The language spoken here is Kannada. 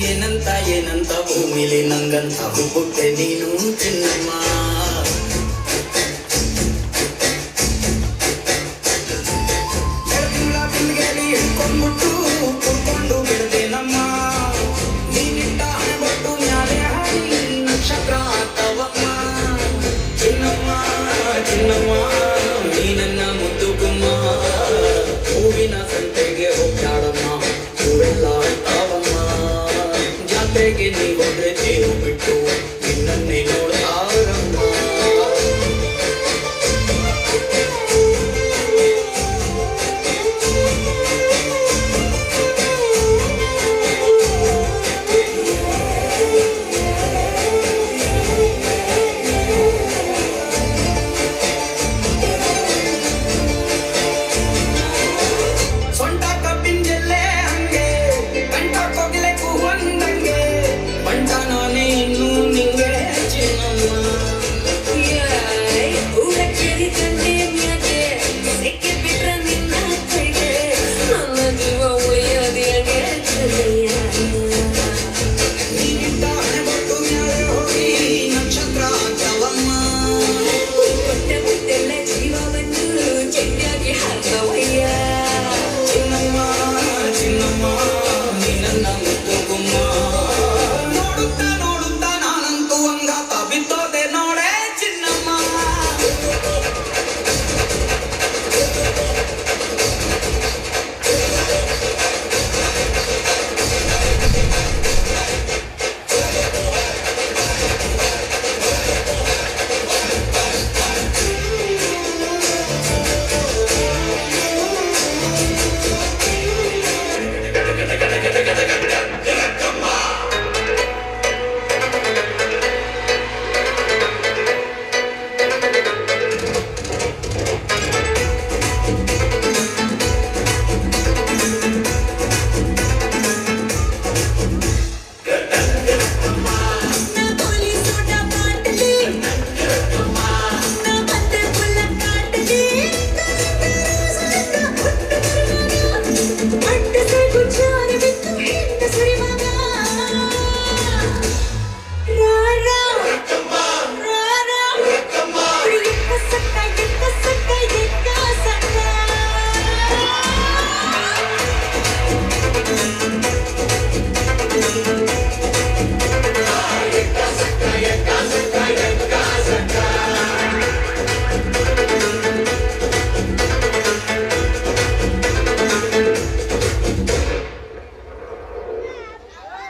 ಏನಂತ ಏನಂತ ಭೂಮಿಲಿ ನಂಗಂತ ಹುಟ್ಟೆ ನೀನು ಚಿನ್ನಮ್ಮ. ಬೆಳದಿಂಗಳ ಬಿಂದಿಗೆಯಲ್ಲಿ ಹಿಡ್ಕೊಂಡ್ಬಿಟ್ಟು ಕುಡ್ಕೊಂಡು ಬಿಡದೇನಮ್ಮ. ನೀನಿಟ್ಟ ಹಣೆಬಟ್ಟು ಮ್ಯಾಲೆ ಹಾಡಿ ನಕ್ಷತ್ರ ಆಗ್ತಾವಮ್ಮ. ಚಿನ್ನಮ್ಮ ಚಿನ್ನಮ್ಮ ನೀ ನನ್ನ ಮುದ್ದು ಗುಮ್ಮ. ಹೂವಿನ ಸಂತೆಗೆ ಹೋಗ್ತಾಡಮ್ಮ, ಹೂವೆಲ್ಲ ಆಗ್ತಾವಮ್ಮ. ಜಾತ್ರೆಗೆ ನೀ ಹೋದ್ರೆ ತೇರು ಬಿಟ್ಟು ನಿನ್ನನ್ನೇ ನೋಡ್ತಾ